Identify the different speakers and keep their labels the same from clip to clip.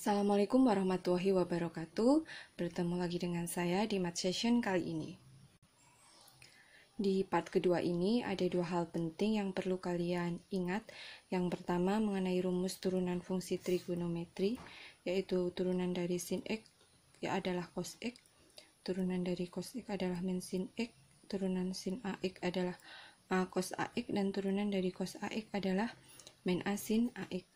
Speaker 1: Assalamualaikum warahmatullahi wabarakatuh. Bertemu lagi dengan saya di Math Session kali ini. Di part kedua ini ada dua hal penting yang perlu kalian ingat. Yang pertama mengenai rumus turunan fungsi trigonometri, yaitu turunan dari sin X adalah cos X, turunan dari cos X adalah min sin X, turunan sin AX adalah A cos AX, dan turunan dari cos AX adalah min A sin AX.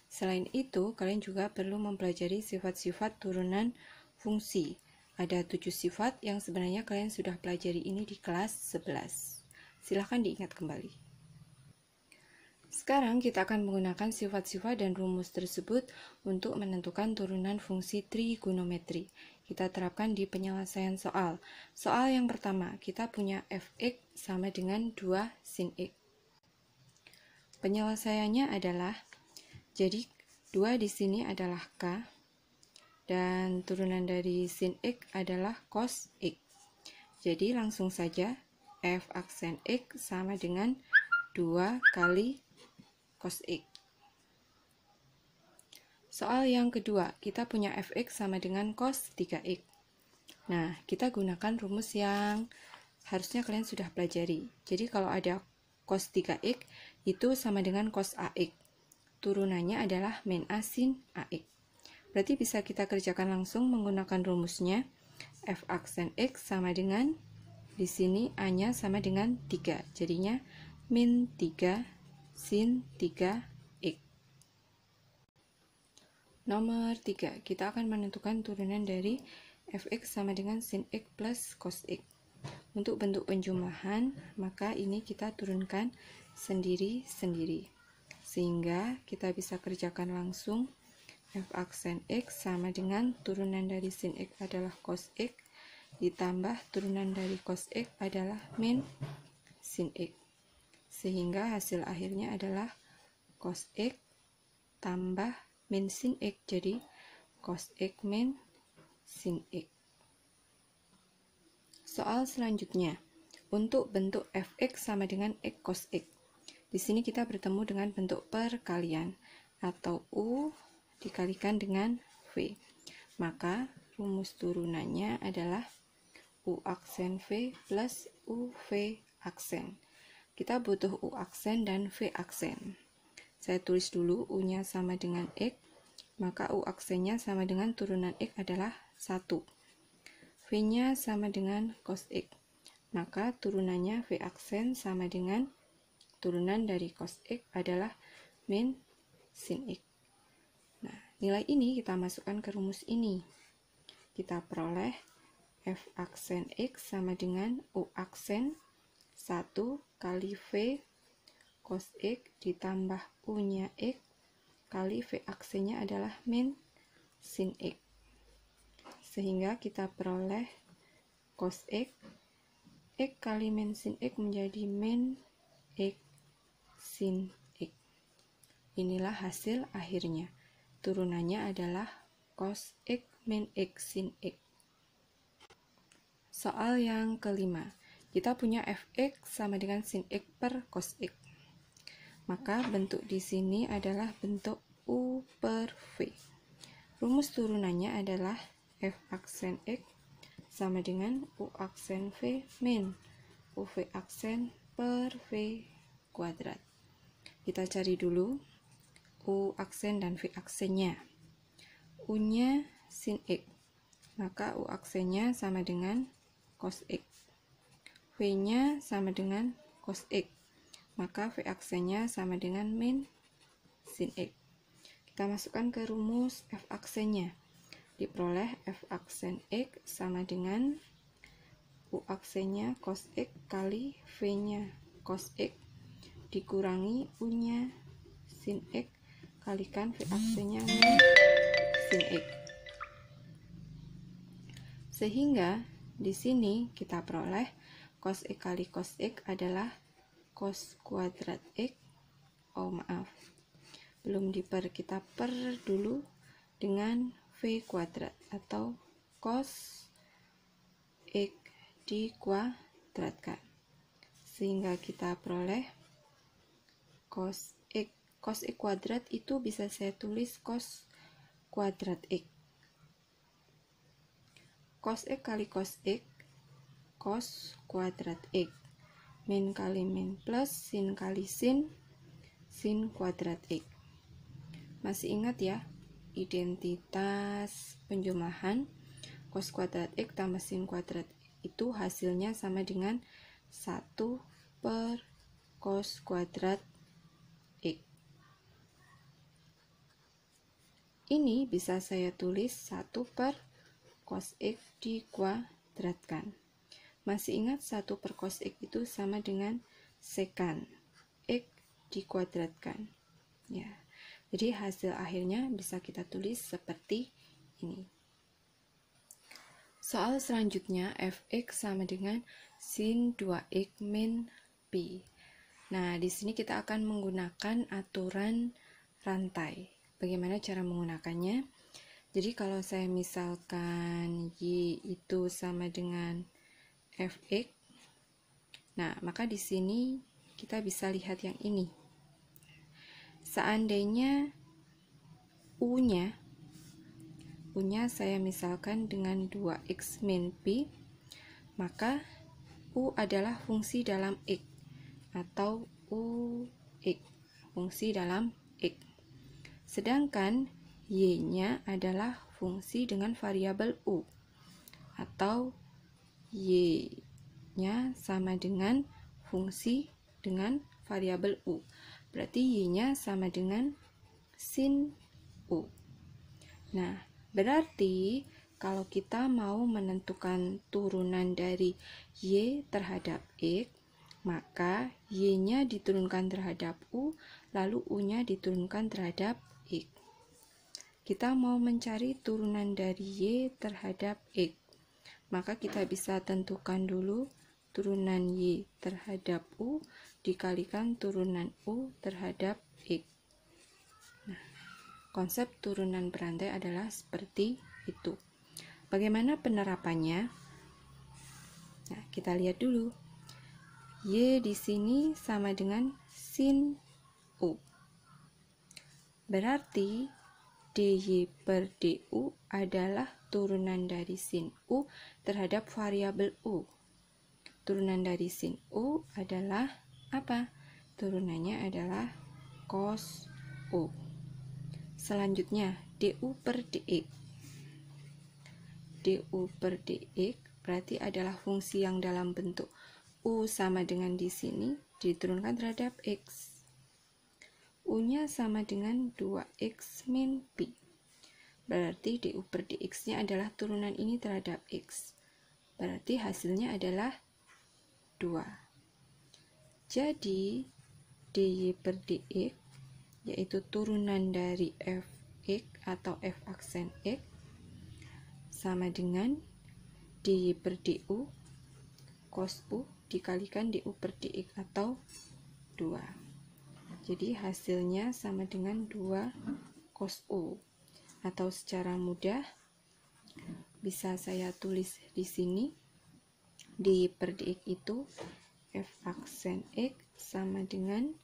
Speaker 1: Selain itu, kalian juga perlu mempelajari sifat-sifat turunan fungsi. Ada 7 sifat yang sebenarnya kalian sudah pelajari ini di kelas 11. Silahkan diingat kembali. Sekarang kita akan menggunakan sifat-sifat dan rumus tersebut untuk menentukan turunan fungsi trigonometri. Kita terapkan di penyelesaian soal. Soal yang pertama, kita punya fx sama dengan 2 sin x. Penyelesaiannya adalah, jadi 2 di sini adalah K, dan turunan dari sin X adalah cos X. Jadi langsung saja F aksen X sama dengan 2 kali cos X. Soal yang kedua, kita punya Fx sama dengan cos 3X. Nah, kita gunakan rumus yang harusnya kalian sudah pelajari. Jadi kalau ada cos 3X, itu sama dengan cos AX. Turunannya adalah min A sin AX. Berarti bisa kita kerjakan langsung menggunakan rumusnya. F aksen X sama dengan, di sini A-nya sama dengan 3. Jadinya min 3 sin 3X. Nomor 3, kita akan menentukan turunan dari Fx sama dengan sin X plus cos X. Untuk bentuk penjumlahan, maka ini kita turunkan sendiri-sendiri. Sehingga kita bisa kerjakan langsung. F aksen X sama dengan turunan dari sin X adalah cos X, ditambah turunan dari cos X adalah min sin X. Sehingga hasil akhirnya adalah cos X tambah min sin X, jadi cos X min sin X. Soal selanjutnya, untuk bentuk Fx sama dengan X cos X. Di sini kita bertemu dengan bentuk perkalian atau U dikalikan dengan V. Maka rumus turunannya adalah U aksen V plus UV aksen. Kita butuh U aksen dan V aksen. Saya tulis dulu U-nya sama dengan X, maka U aksennya sama dengan turunan X adalah 1. V-nya sama dengan cos X, maka turunannya V aksen sama dengan turunan dari cos X adalah min sin X. Nah, nilai ini kita masukkan ke rumus ini. Kita peroleh F aksen X sama dengan U aksen 1 kali V cos X ditambah U-nya X kali V aksennya adalah min sin X. Sehingga kita peroleh cos X kali min sin X menjadi min X sin X. Inilah hasil akhirnya. Turunannya adalah cos X min X sin X. Soal yang kelima, kita punya Fx sama dengan sin X per cos X. Maka bentuk di sini adalah bentuk U per V. Rumus turunannya adalah F aksen X sama dengan U aksen V min UV aksen per V kuadrat. Kita cari dulu U aksen dan V aksennya. U-nya sin X, maka U aksennya sama dengan cos X. V-nya sama dengan cos X, maka V aksennya sama dengan min sin X. Kita masukkan ke rumus F aksennya. Diperoleh F aksen X sama dengan U aksennya cos X kali V-nya cos X dikurangi U-nya sin X kalikan V aksennya min sin X. Sehingga di sini kita peroleh cos X kali cos X adalah cos kuadrat X. Belum kita per dulu dengan V kuadrat atau cos X dikuadratkan. Sehingga kita peroleh cos X kuadrat itu bisa saya tulis cos kuadrat X. Cos X kali cos X, cos kuadrat X. Min kali min plus sin kali sin, sin kuadrat X. Masih ingat ya, identitas penjumlahan cos kuadrat X tambah sin kuadrat X itu hasilnya sama dengan 1 per cos kuadrat X. Ini bisa saya tulis 1 per cos X dikuadratkan. Masih ingat 1 per cos X itu sama dengan sekan X dikuadratkan. Ya, jadi hasil akhirnya bisa kita tulis seperti ini. Soal selanjutnya, fx sama dengan sin 2x min pi. Nah, di sini kita akan menggunakan aturan rantai. Bagaimana cara menggunakannya? Jadi kalau saya misalkan y itu sama dengan fx, nah maka di sini kita bisa lihat yang ini. Seandainya u-nya saya misalkan dengan 2x min pi, maka u adalah fungsi dalam x atau ux, fungsi dalam x. Sedangkan y-nya adalah fungsi dengan variabel u atau y-nya sama dengan fungsi dengan variabel u. Berarti y-nya sama dengan sin u. Nah, berarti kalau kita mau menentukan turunan dari y terhadap x, maka y-nya diturunkan terhadap u, lalu u-nya diturunkan terhadap x. Kita mau mencari turunan dari y terhadap x, maka kita bisa tentukan dulu turunan y terhadap u dikalikan turunan u terhadap x. Nah, konsep turunan berantai adalah seperti itu. Bagaimana penerapannya? Nah, kita lihat dulu. Y di sini sama dengan sin u. Berarti dy per du adalah turunan dari sin u terhadap variabel u. Turunan dari sin u adalah apa? Turunannya adalah cos u. Selanjutnya, du per dx. Du per dx berarti adalah fungsi yang dalam bentuk u sama dengan di sini diturunkan terhadap x. U-nya sama dengan 2x min pi. Berarti du per dx-nya adalah turunan ini terhadap x. Berarti hasilnya adalah 2. Jadi, dy per dx yaitu turunan dari fx atau f aksen x sama dengan dy per du cos u dikalikan du per dx atau 2. Jadi hasilnya sama dengan 2 cos u, atau secara mudah bisa saya tulis di sini dy per dx itu f aksen x sama dengan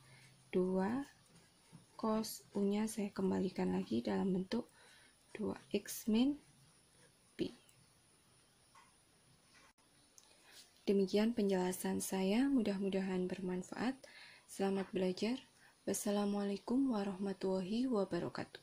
Speaker 1: 2 cos u-nya saya kembalikan lagi dalam bentuk 2x min pi. Demikian penjelasan saya, mudah-mudahan bermanfaat. Selamat belajar. Wassalamualaikum warahmatullahi wabarakatuh.